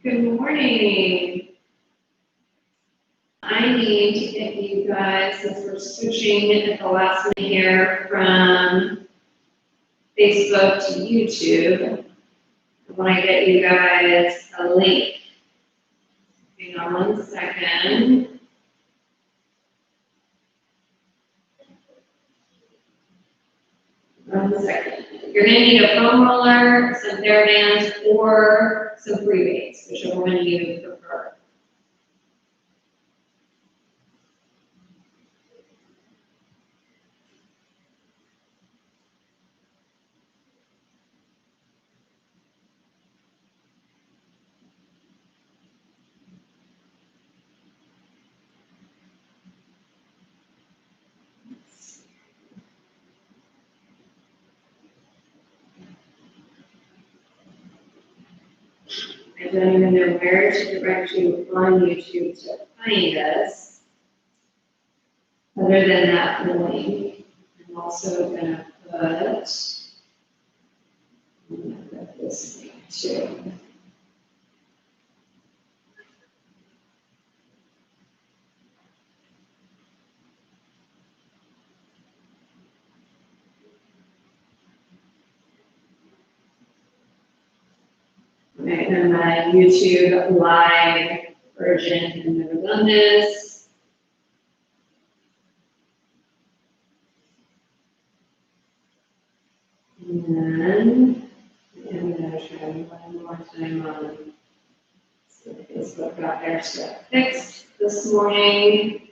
Good morning. I need to get you guys, since we're switching at the last minute here from Facebook to YouTube, I want to get you guys a link. Hang on 1 second. You're going to need a foam roller, some TheraBands, or some free weights, whichever one you prefer. I don't even know where to direct you on YouTube to find us, other than that link. I'm also going to put this link too. Right, and my YouTube live version, I've never done this. And then I'm going to try one more time on Facebook. Got their stuff fixed this morning.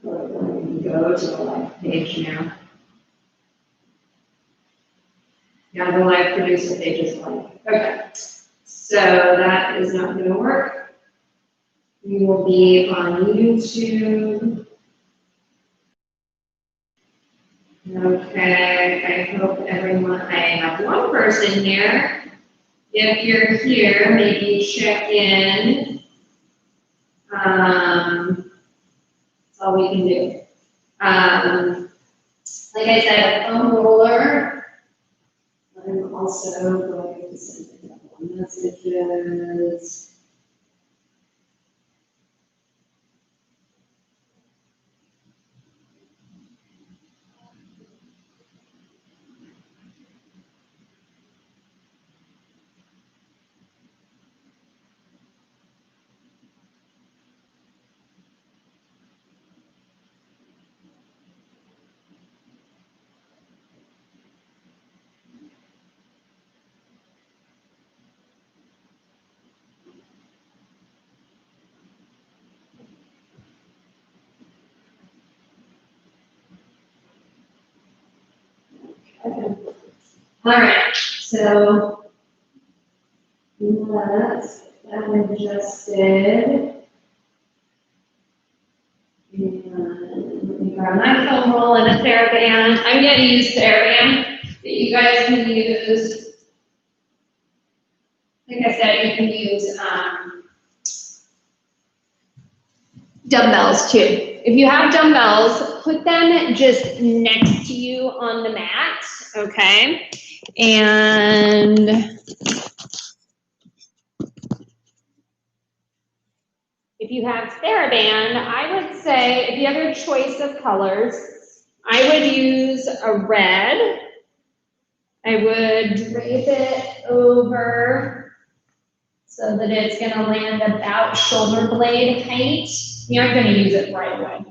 We're going to go to the live page now. Yeah, the live producer page is live. Okay, so that is not going to work. We will be on YouTube. Okay, I hope everyone, I have one person here. If you're here, maybe check in. That's all we can do. Like I said, a foam roller. I'm also going to send a couple of messages. Okay. All right, so let's get that adjusted. And let me grab my foam roll and a TheraBand. I'm going to use TheraBand, but you guys can use, like I said, you can use dumbbells too. If you have dumbbells, put them just next to you on the mat, okay? And if you have TheraBand, I would say, if you have a choice of colors, I would use a red. I would drape it over so that it's going to land about shoulder blade height. You aren't going to use it right away.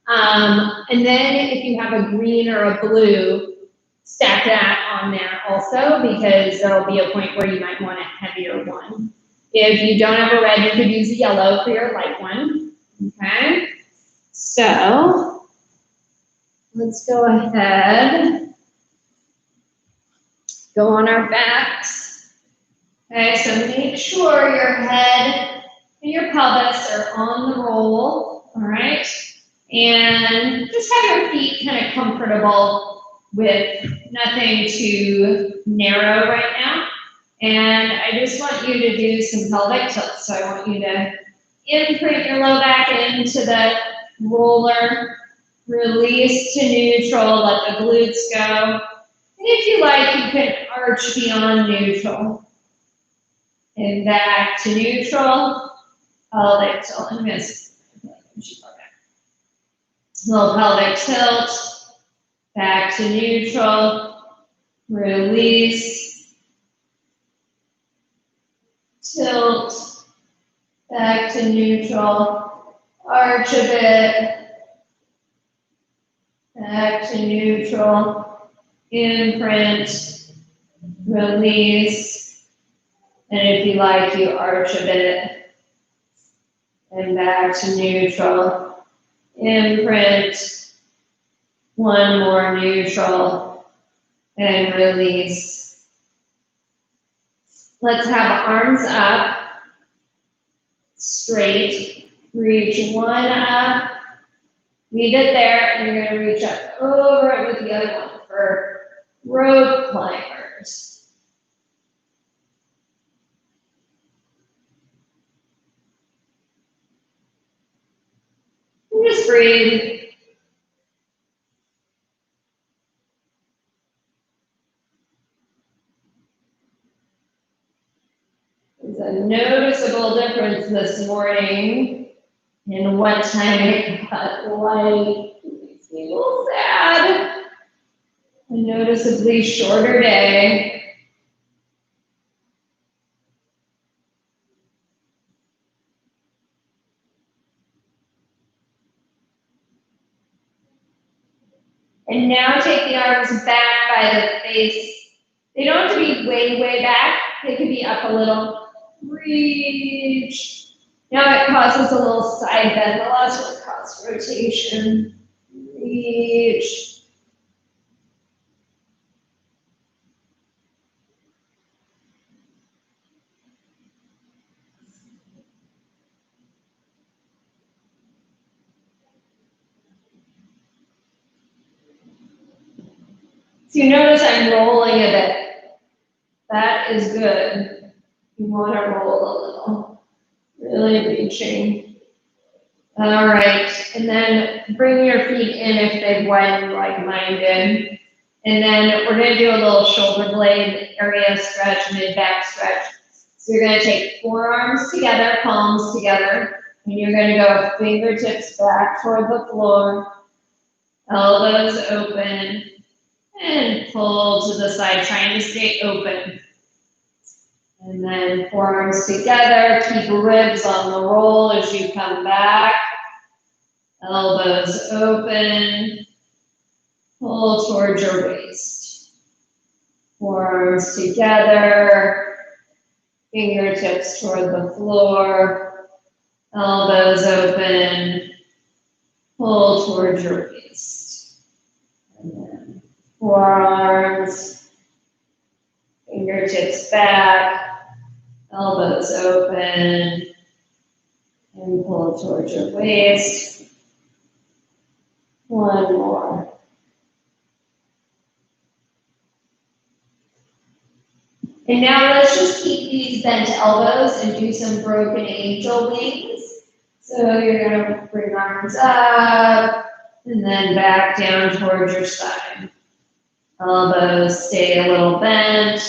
And then if you have a green or a blue, stack that on there also, because there'll be a point where you might want a heavier one. If you don't have a red, you could use a yellow for your light one. Okay, so let's go ahead, go on our backs. Okay, so make sure your head and your pelvis are on the roll, all right? And just have your feet kind of comfortable with nothing too narrow right now. And I just want you to do some pelvic tilts. So I want you to imprint your low back into the roller, release to neutral, let the glutes go, if you like, you can arch beyond neutral. And back to neutral, pelvic tilt. I'm going to little pelvic tilt, back to neutral, release, tilt, back to neutral, arch a bit, back to neutral, imprint, release, and if you like, you arch a bit, and back to neutral, imprint, one more neutral, and release. Let's have arms up, straight, reach one up, leave it there, and you're going to reach up over it with the other one for rope climbers. And just breathe. There's a noticeable difference this morning in what time it got light. It makes me a little sad. A noticeably shorter day. And now take the arms back by the face. They don't have to be way, way back. They could be up a little. Reach. Now it causes a little side bend. The last one caused rotation. Reach. So you notice I'm rolling a bit. That is good. You want to roll a little. Really reaching. All right, and then bring your feet in if they've widened like mine did. And then we're going to do a little shoulder blade area stretch, mid-back stretch. So you're going to take forearms together, palms together, and you're going to go fingertips back toward the floor, elbows open, and pull to the side, trying to stay open. And then forearms together, keep ribs on the roll as you come back. Elbows open, pull towards your waist. Forearms together, fingertips toward the floor, elbows open, pull towards your waist. And then forearms, fingertips back, elbows open, and pull towards your waist. One more. And now let's just keep these bent elbows and do some broken angel wings. So you're going to bring arms up and then back down towards your side. Elbows stay a little bent.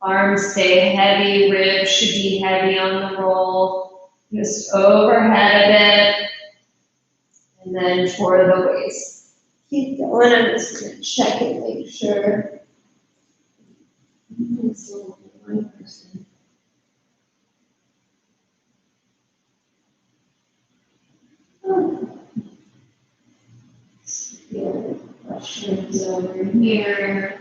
Arms stay heavy. Ribs should be heavy on the roll. Just overhead a bit. And then toward the waist. Keep going. I'm just going to check and make sure. It's only one person. Yeah, questions over here.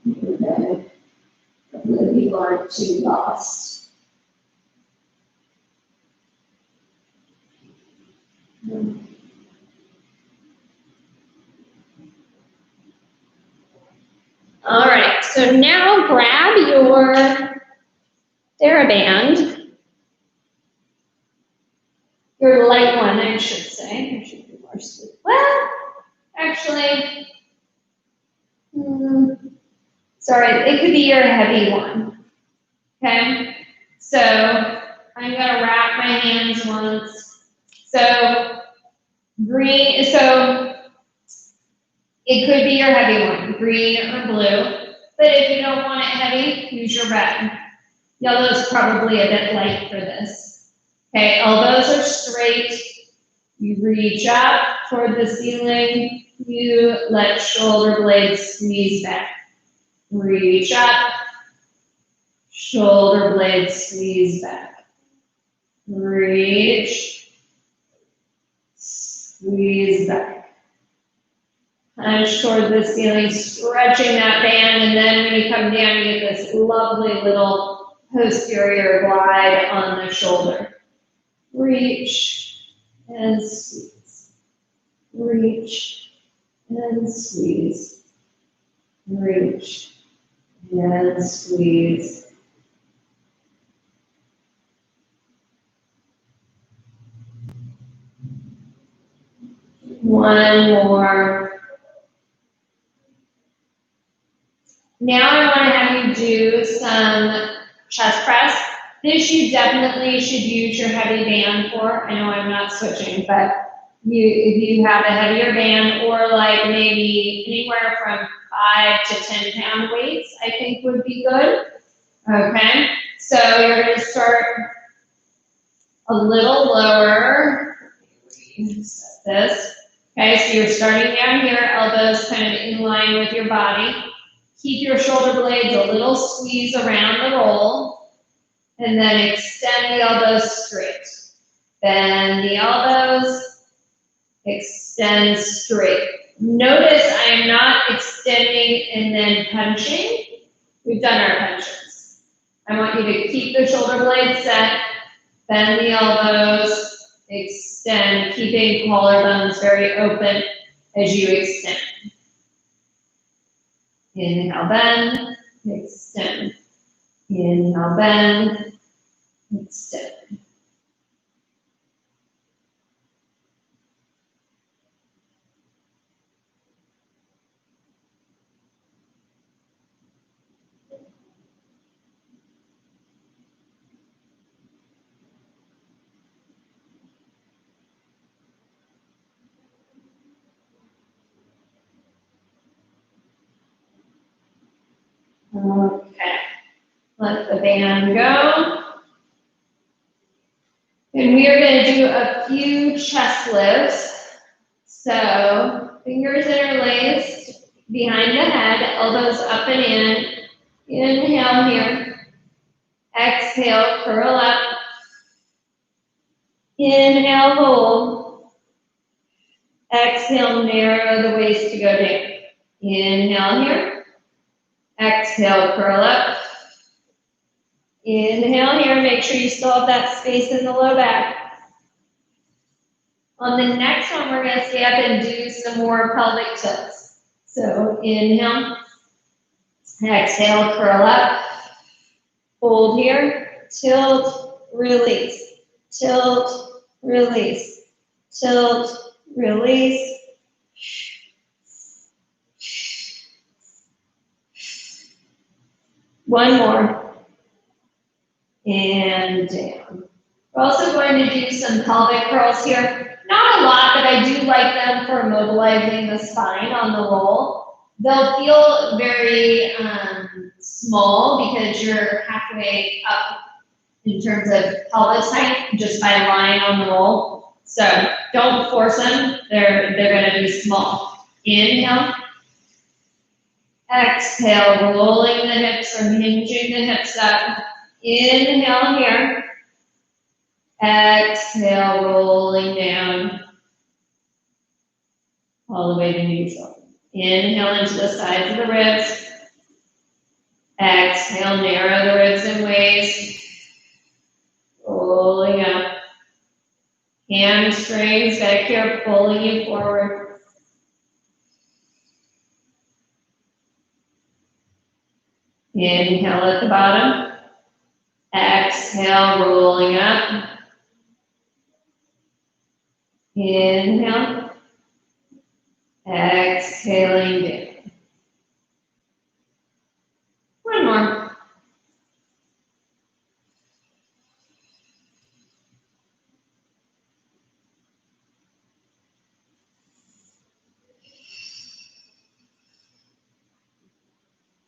Okay. The people aren't too lost. All right, so now grab your TheraBand, your light one, I should say. I should be more sleep. Well, actually, sorry, it could be your heavy one. Okay, so I'm gonna wrap my hands once. So green, so it could be your heavy one, green or blue. But if you don't want it heavy, use your red. Yellow's probably a bit light for this. Okay, elbows are straight. You reach up toward the ceiling. You let shoulder blades squeeze back. Reach up. Shoulder blades squeeze back. Reach. Squeeze back. Punch toward the ceiling, stretching that band, and then when you come down, you get this lovely little posterior glide on the shoulder. Reach and squeeze. Reach and squeeze. Reach and squeeze. One more. Now I want to have you do some chest press. This you definitely should use your heavy band for. I know I'm not switching, but if you have a heavier band or like maybe anywhere from 5 to 10 pound weights, I think would be good. Okay, so you're going to start a little lower. Set this. Okay, so you're starting down here, elbows kind of in line with your body. Keep your shoulder blades a little squeeze around the roll, and then extend the elbows straight. Bend the elbows, extend straight. Notice I am not extending and then punching. We've done our punches. I want you to keep the shoulder blades set, bend the elbows, extend, keeping collarbones very open as you extend. Inhale, bend, extend. Inhale, bend, extend. Okay, let the band go. And we are going to do a few chest lifts. So, fingers interlaced behind the head, elbows up and in. Inhale here. Exhale, curl up. Inhale, hold. Exhale, narrow the waist to go down. Inhale here. Exhale, curl up. Inhale here, make sure you still have that space in the low back. On the next one, we're going to stay up and do some more pelvic tilts. So inhale, exhale, curl up, hold here, tilt, release, tilt, release, tilt, release. One more. And down. We're also going to do some pelvic curls here. Not a lot, but I do like them for mobilizing the spine on the roll. They'll feel very small because you're halfway up in terms of pelvis height just by lying on the roll. So don't force them. They're going to be small. Inhale. Exhale, rolling the hips or hinging the hips up. Inhale here. Exhale, rolling down. All the way to neutral. Inhale into the sides of the ribs. Exhale, narrow the ribs and waist. Rolling up. Hamstrings back here, pulling you forward. Inhale at the bottom. Exhale, rolling up. Inhale. Exhaling down. One more.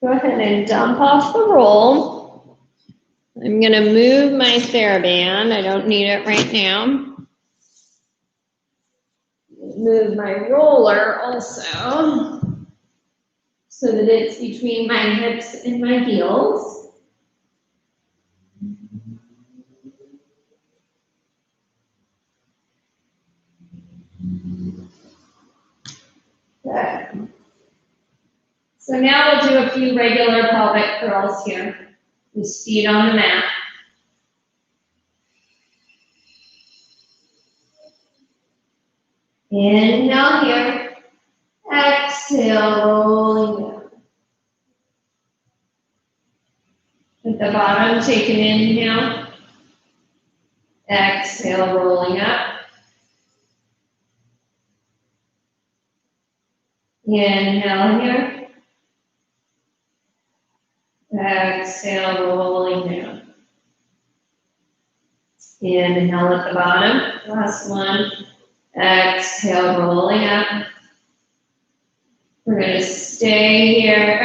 Go ahead and dump off the roll. I'm going to move my TheraBand. I don't need it right now. Move my roller also so that it's between my hips and my heels. Good. So now we'll do a few regular pelvic curls here. Just feet on the mat. Inhale here. Exhale, rolling down. At the bottom, take an inhale. Exhale, rolling up. Inhale here. Exhale, rolling down. Inhale at the bottom. Last one. Exhale, rolling up. We're going to stay here.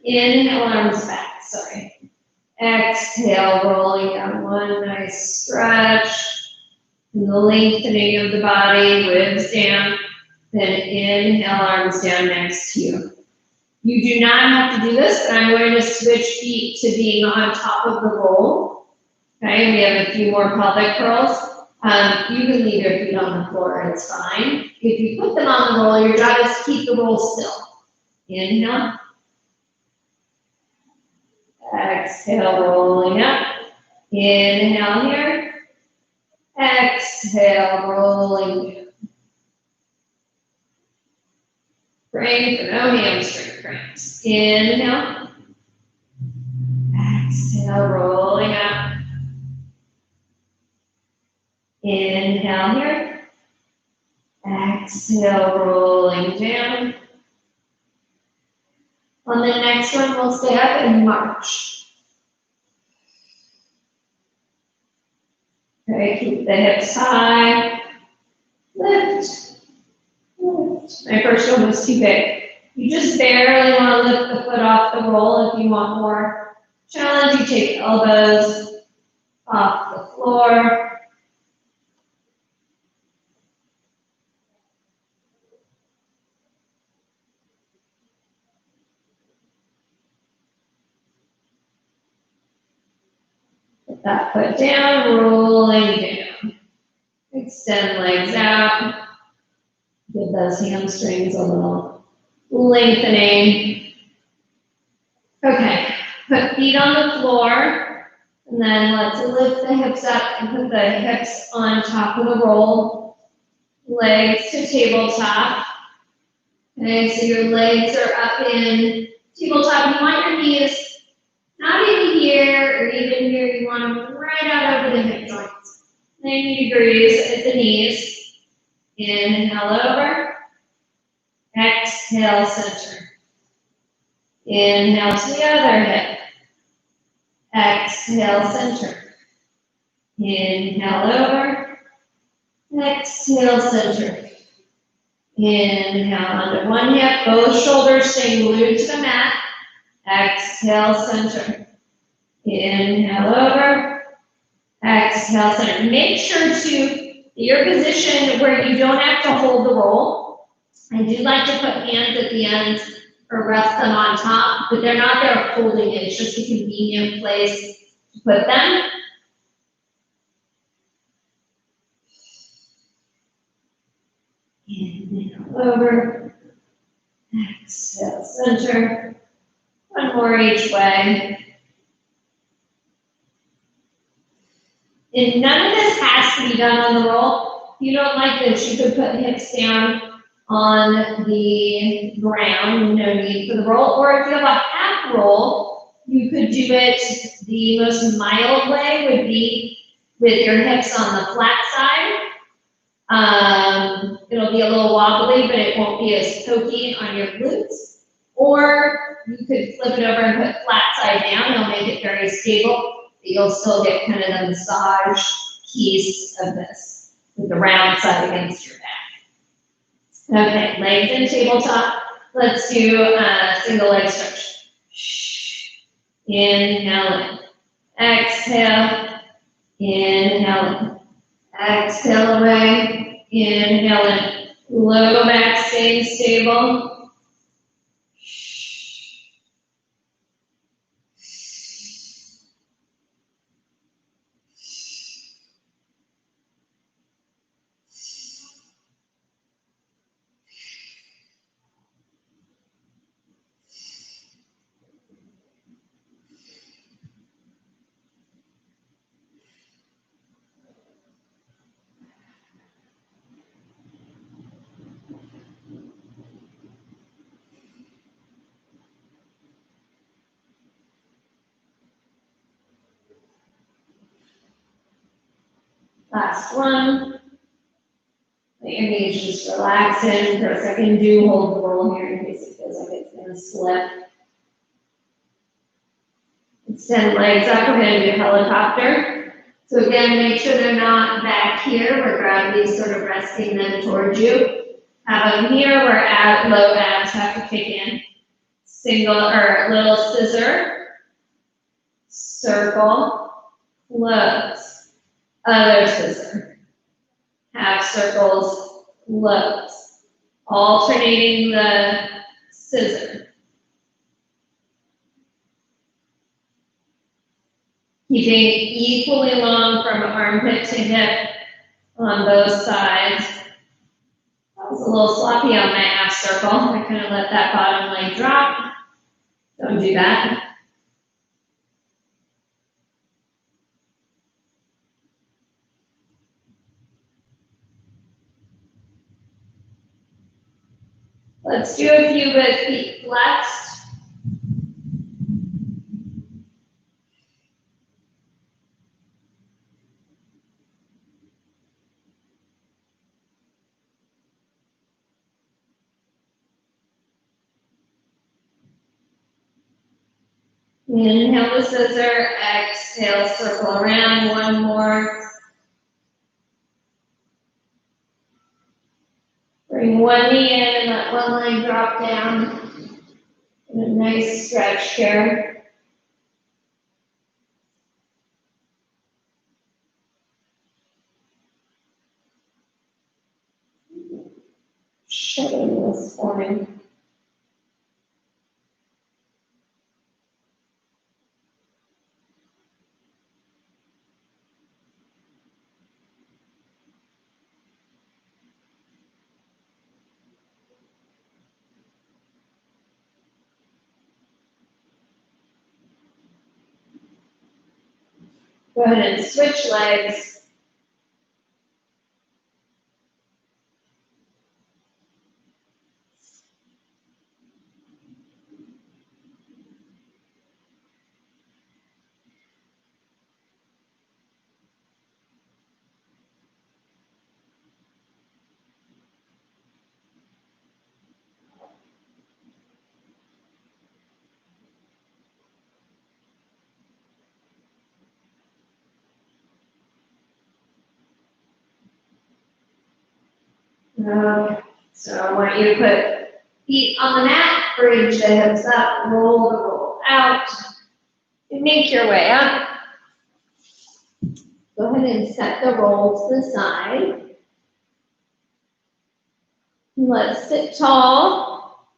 Inhale, arms back. Sorry. Exhale, rolling down. One nice stretch. And the lengthening of the body, ribs down. Then inhale, arms down next to you. You do not have to do this, but I'm going to switch feet to being on top of the roll. Okay, we have a few more pelvic curls. You can leave your feet on the floor, it's fine. If you put them on the roll, your job is to keep the roll still. Inhale. Exhale, rolling up. Inhale here. Exhale, rolling down. Praying for no hamstring cramps. Inhale. Exhale, rolling up. Inhale here. Exhale, rolling down. On the next one, we'll stay up and march. Okay, keep the hips high. Lift. Lift. My first one was too big. You just barely want to lift the foot off the roll. If you want more challenge, you take elbows off the floor. Put that foot down, rolling down. Extend legs out. Give those hamstrings a little lengthening. Okay, put feet on the floor, and then let's lift the hips up and put the hips on top of the roll. Legs to tabletop. Okay, so your legs are up in tabletop. You want your knees not even here or even here. You want them right out over the hip joints. 90 degrees at the knees. Inhale over. Exhale, center. Inhale to the other hip. Exhale, center. Inhale over. Exhale, center. Inhale onto one hip. Both shoulders staying glued to the mat. Exhale, center. Inhale over. Exhale, center. Make sure to your position where you don't have to hold the roll. I do like to put hands at the ends or rest them on top, but they're not there holding it. It's just a convenient place to put them. Inhale over. Exhale, center. One more each way. And none of this has to be done on the roll. If you don't like this, you could put hips down on the ground, no need for the roll. Or if you have a half roll, you could do it, the most mild way would be with your hips on the flat side. It'll be a little wobbly, but it won't be as pokey on your glutes. Or you could flip it over and put flat side down. It'll make it very stable. But you'll still get kind of the massage piece of this with the round side against your back. Okay, legs in tabletop. Let's do a single leg stretch. Inhale in. Exhale. Inhale in. Exhale away. Inhale in. Low back staying stable. Last one. Let your knees just relax in for a second. Do hold the roll here in case it feels like it's going to slip. Extend legs up. We're going to do helicopter. So again, make sure they're not back here where gravity's sort of resting them towards you. Have them here where low abs have to kick in. Single or little scissor. Circle. Close. Other scissor. Half circles. Close. Alternating the scissor. Keeping equally long from armpit to hip on both sides. That was a little sloppy on my half circle. I kind of let that bottom leg drop. Don't do that. Let's do a few with feet flexed. Inhale the scissor, exhale, circle around, one more. Bring one knee in and let one leg drop down. And a nice stretch here. Shut in this morning. Go ahead and switch legs. So I want you to put feet on the mat, bridge the hips up, roll the roll out, and make your way up. Go ahead and set the roll to the side. Let's sit tall.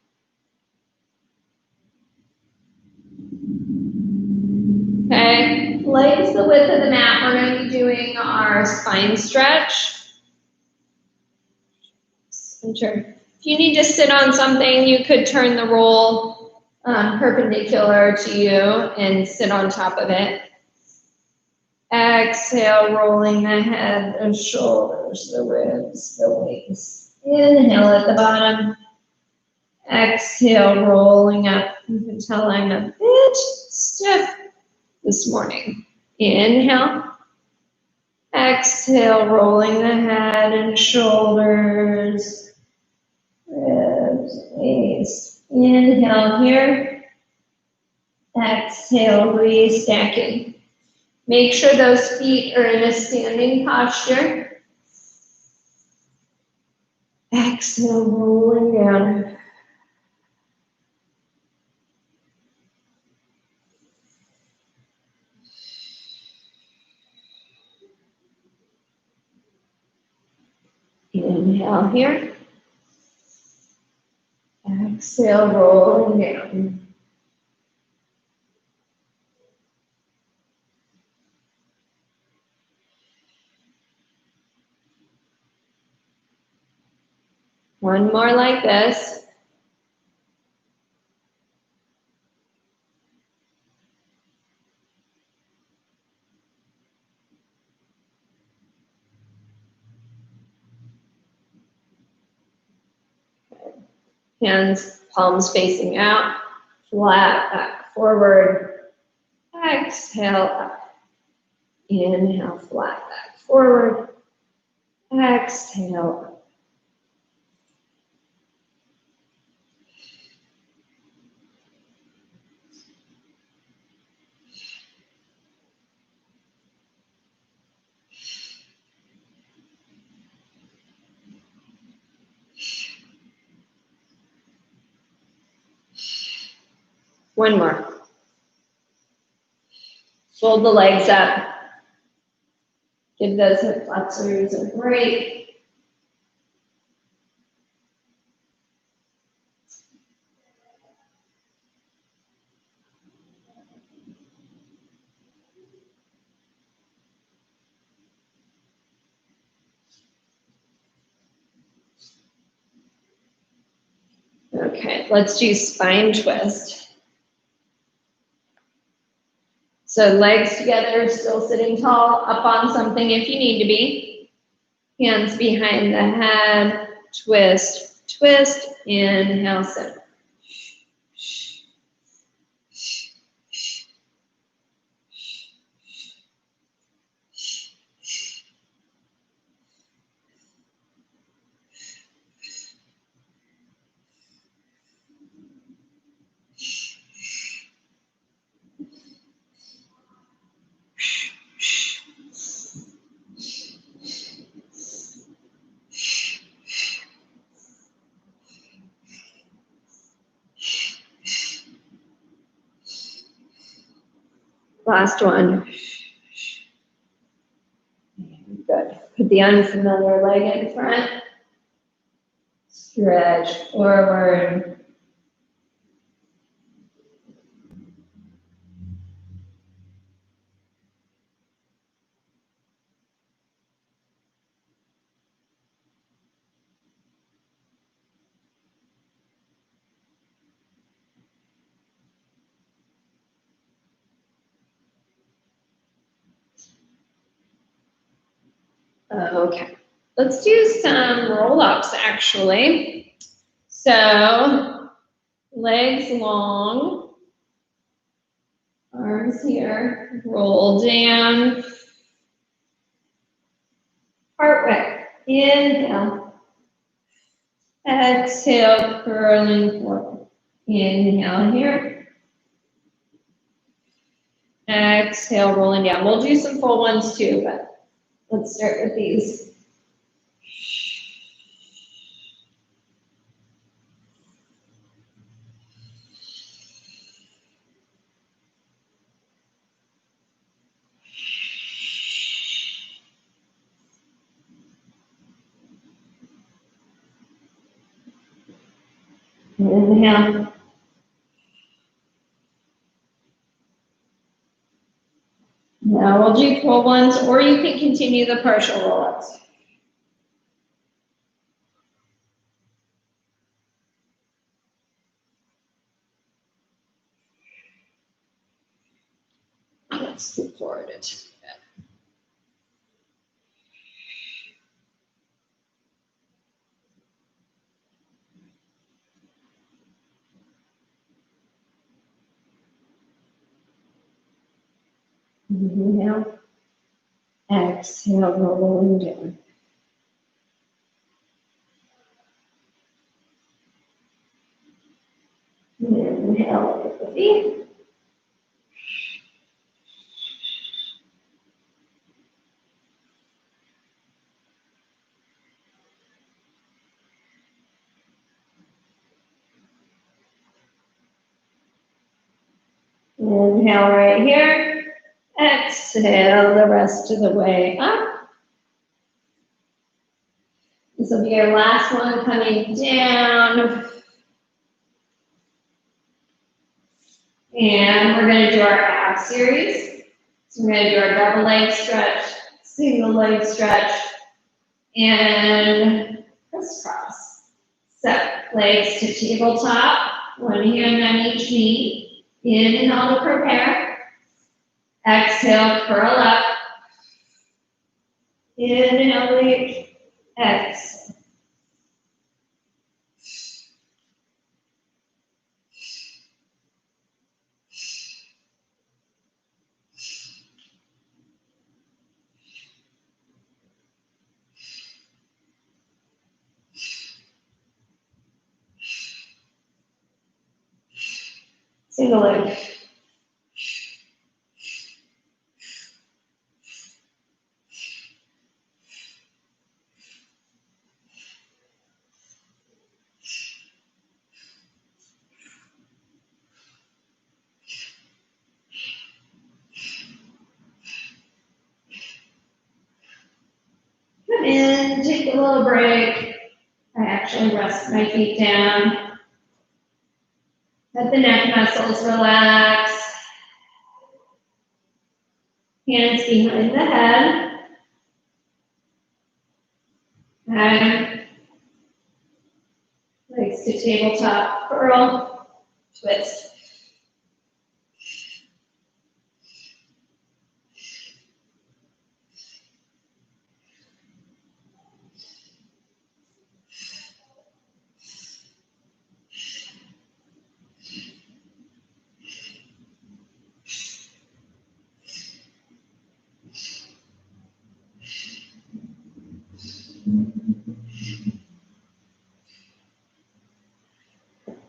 Okay, legs the width of the mat. We're going to be doing our spine stretch. Center. If you need to sit on something, you could turn the roll perpendicular to you and sit on top of it. Exhale, rolling the head, the shoulders, the ribs, the wings. Inhale at the bottom. Exhale, rolling up. You can tell I'm a bit stiff this morning. Inhale. Exhale, rolling the head and shoulders. Ribs, knees. Inhale here. Exhale, restacking. Make sure those feet are in a standing posture. Exhale, rolling down. Inhale here. Exhale, rolling down. One more like this. Hands, palms facing out, flat back forward. Exhale up. Inhale, flat back forward. Exhale up. One more. Fold the legs up. Give those hip flexors a break. Okay, let's do spine twist. So legs together, still sitting tall, up on something if you need to be. Hands behind the head, twist, twist, inhale, sit. Last one. Good. Put the unfamiliar leg in front. Stretch forward. Okay, let's do some roll-ups actually. So, legs long, arms here, roll down, heart width, inhale, exhale, curling forward, inhale here, exhale, rolling down. We'll do some full ones too, but let's start with these. Inhale. Now we'll do full ones, or you can continue the partial roll-ups. Let's move forward it. Inhale, exhale, rolling down. Inhale, with the feet. Inhale right here. Exhale the rest of the way up. This will be our last one coming down. And we're going to do our ab series. So we're going to do our double leg stretch, single leg stretch, and crisscross. So legs to tabletop, one hand on each knee. Inhale to prepare. Exhale, curl up. Inhale, reach. Exhale. Single leg. Come in, take a little break. I actually rest my feet down. Let the neck muscles relax. Hands behind the head. And legs to tabletop, curl, twist.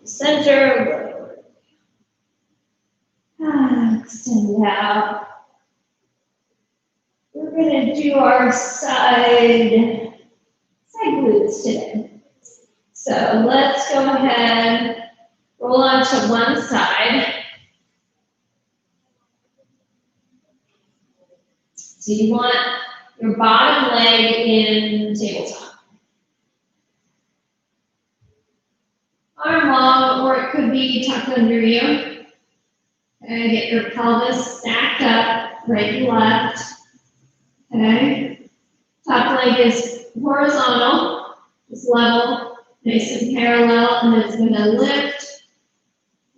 Center. Extend out. We're going to do our side glutes today. So let's go ahead, roll onto one side. So you want your bottom leg in tabletop. Arm long, or it could be tucked under you. And get your pelvis stacked up, right and left. Okay. Top leg is horizontal, it's level, nice and parallel, and it's going to lift,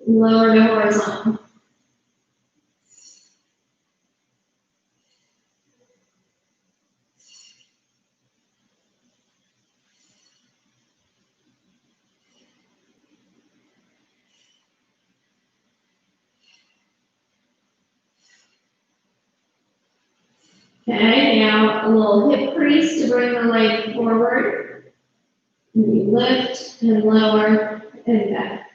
lower to horizontal. Okay, now a little hip crease to bring the leg forward. And you lift and lower and back.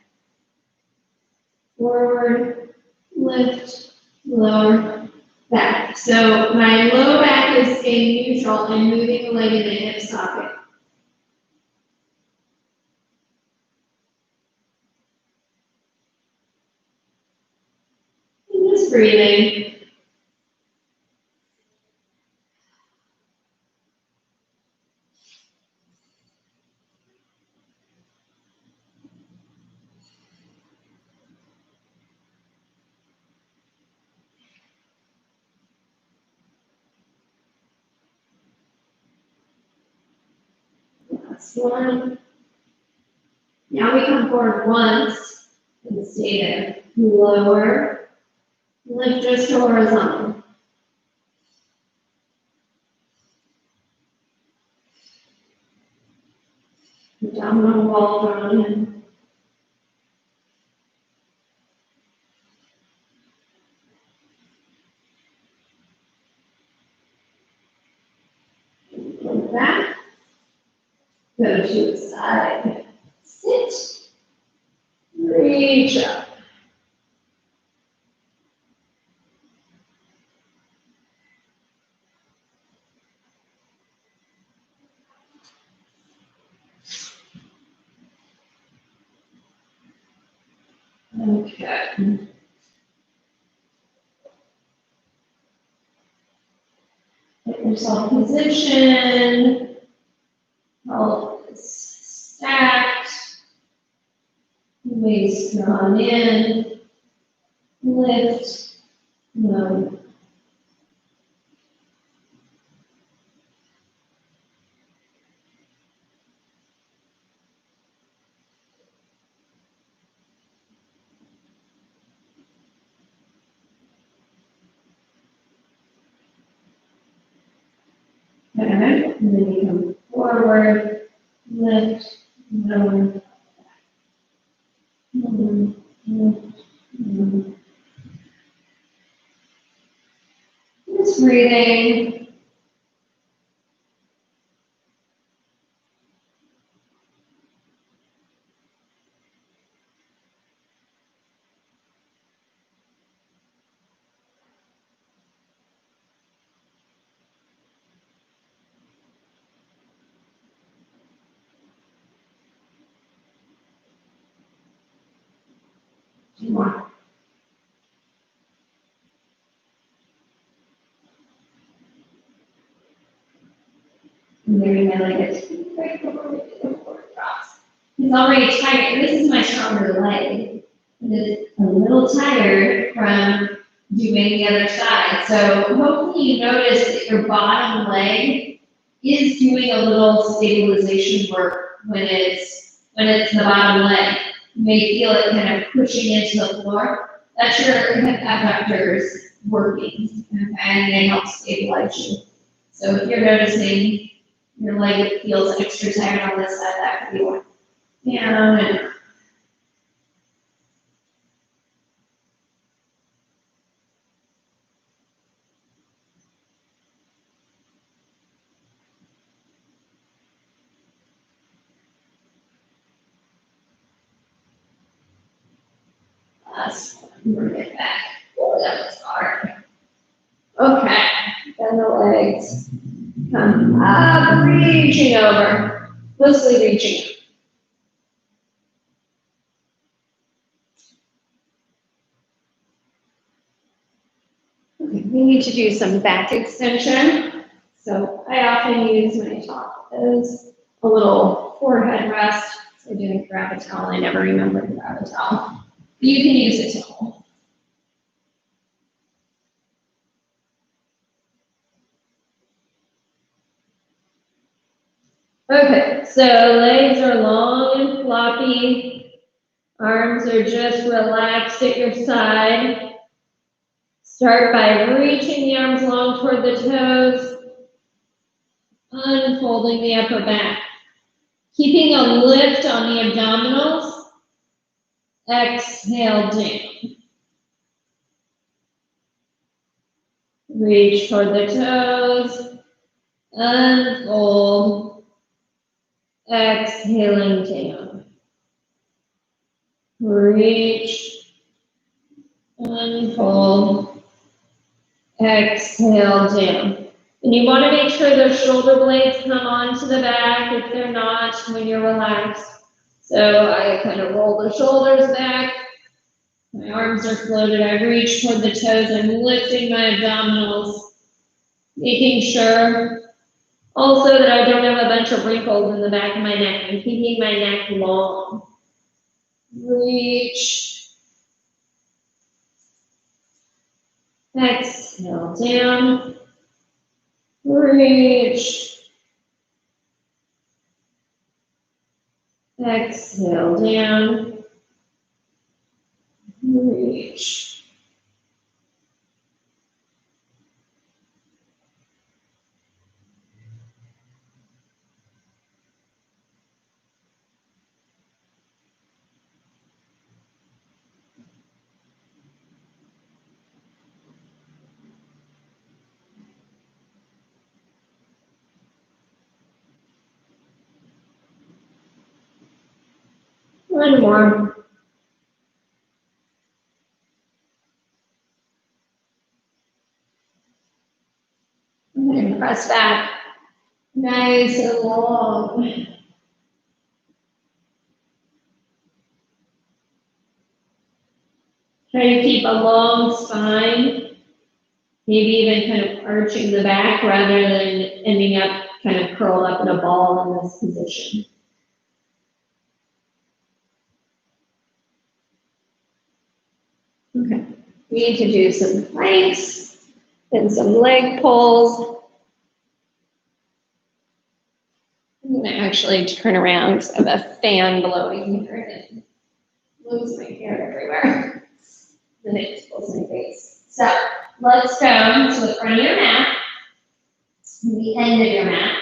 Forward, lift, lower, back. So my low back is staying neutral and moving the leg in the hip socket. And just breathing. Last one. Now we come forward once and stay there. Lower, lift just to horizontal. Abdominal wall drawn in. Like that. Go to the side. Sit. Reach up. Okay. Get yourself positioned. I'll drawn in, lift, low. Okay, and then you come forward, lift, lower, lower, lift, lower. Just breathing. Two more. I'm bringing my leg up right before we do the forward drops. It's already tired. This is my stronger leg. It's a little tired from doing the other side. So hopefully you notice that your bottom leg is doing a little stabilization work when it's the bottom leg. You may feel it kind of pushing into the floor. That's your hip abductors working, okay, and they help stabilize you. So if you're noticing your leg feels extra tired on this side, that could be one. Down and up. Last one, bring it back. Oh, that was hard. Okay, bend the legs. Come up, reaching over. Mostly reaching. Okay, we need to do some back extension. So I often use my top as a little forehead rest. So I didn't grab a towel. I never remember to grab a towel. You can use a towel. Okay, so legs are long and floppy. Arms are just relaxed at your side. Start by reaching the arms long toward the toes, unfolding the upper back. Keeping a lift on the abdominals, exhale down. Reach toward the toes, unfold, exhaling down. Reach, unfold, exhale down. And you want to make sure those shoulder blades come onto the back if they're not when you're relaxed. So I kind of roll the shoulders back. My arms are floated. I reach toward the toes. I'm lifting my abdominals, making sure also that I don't have a bunch of wrinkles in the back of my neck. I'm keeping my neck long. Reach. Exhale down. Reach. Exhale down. Reach. One more. And press back. Nice and long. Try to keep a long spine, maybe even kind of arching the back rather than ending up kind of curled up in a ball in this position. Okay, we need to do some planks and some leg pulls. I'm gonna actually turn around because I have a fan blowing here and it blows my hair everywhere. Then it exposes my face. So let's go to the front of your mat, the end of your mat.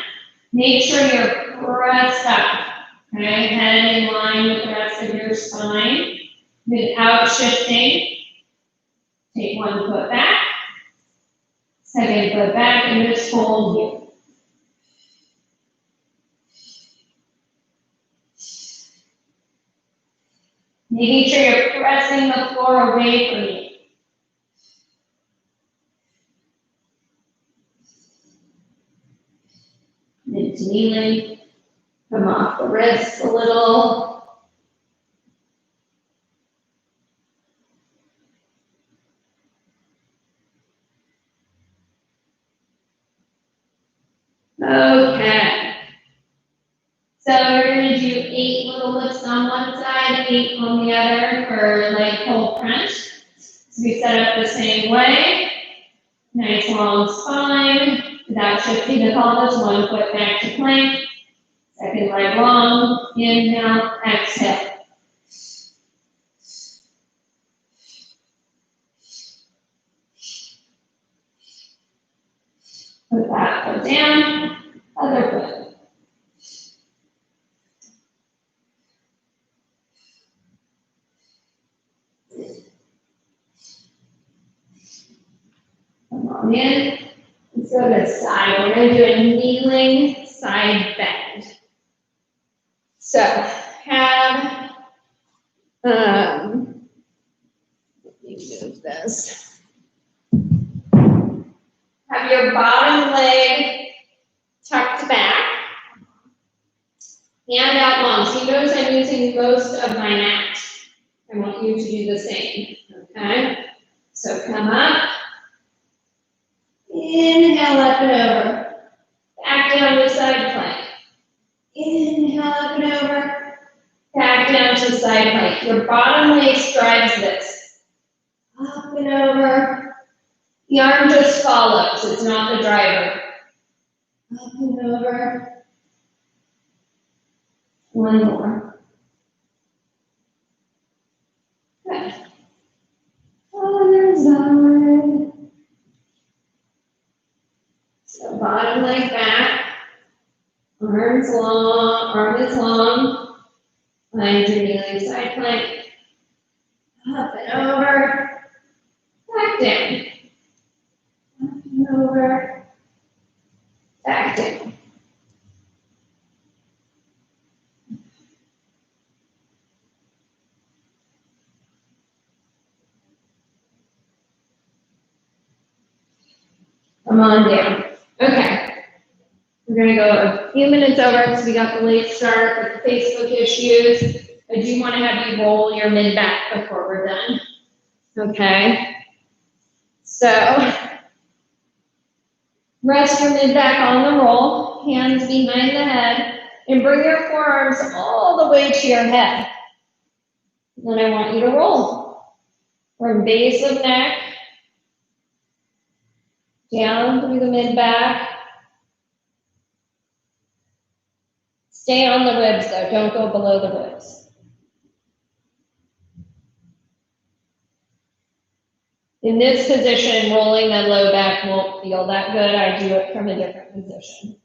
Make sure you're pressed up, okay? Head in line with the rest of your spine without shifting. Take one foot back, second foot back, and just hold here. Making sure you're pressing the floor away from you. Into kneeling. Come off the wrists a little. Okay. So we're going to do 8 little lifts on one side, 8 on the other for leg pull crunch. So we set up the same way. Nice long spine without shifting the pelvis. 1 foot back to plank. Second leg long. Inhale, exhale. Put that foot down. Other foot. Come on in. Let's go to the side. We're going to do a kneeling side bend. So have, let me move this. Have your bottom leg tucked back, hand out long. So you notice I'm using most of my mat. I want you to do the same, okay? So come up, inhale up and over, back down to side plank. Inhale up and over, back down to side plank. Your bottom leg drives this. Up and over. The arm just follows, it's not the driver. Up and over. One more. Good. Other side. So bottom leg back. Arms long, arm is long. Find your kneeling side plank. Up and over. Back down. Up and over. Back down. Come on down. Okay. We're going to go a few minutes over because we got the late start with the Facebook issues. I do want to have you roll your mid back before we're done. Okay. So rest your mid back on the roll, hands behind the head, and bring your forearms all the way to your head. Then I want you to roll from base of neck down through the mid back. Stay on the ribs though, don't go below the ribs. In this position, rolling the low back won't feel that good. I do it from a different position.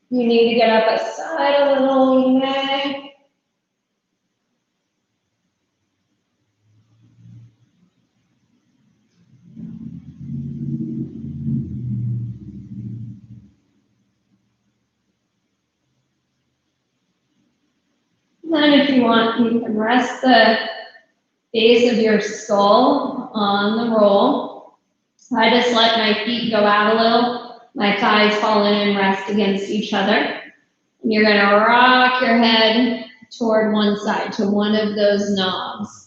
You need to get up a side a little, you may. Then if you want, you can rest the base of your skull on the roll. I just let my feet go out a little, my thighs fall in and rest against each other. And you're gonna rock your head toward one side, to one of those knobs.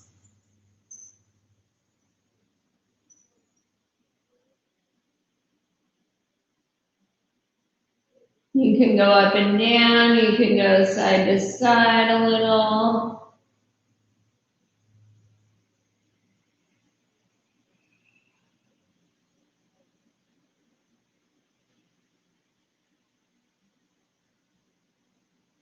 You can go up and down, you can go side to side a little.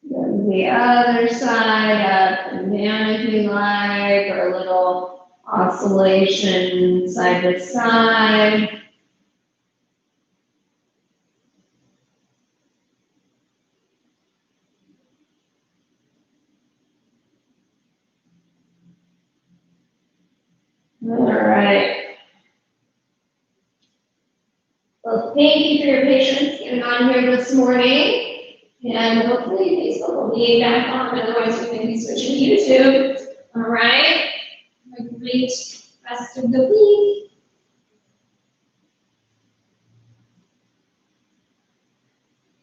Then the other side, up and down if you like, or a little oscillation side to side. All right. Well, thank you for your patience getting on here this morning. And hopefully Facebook will be back on, otherwise we may be switching to YouTube. All right. Have a great rest of the week.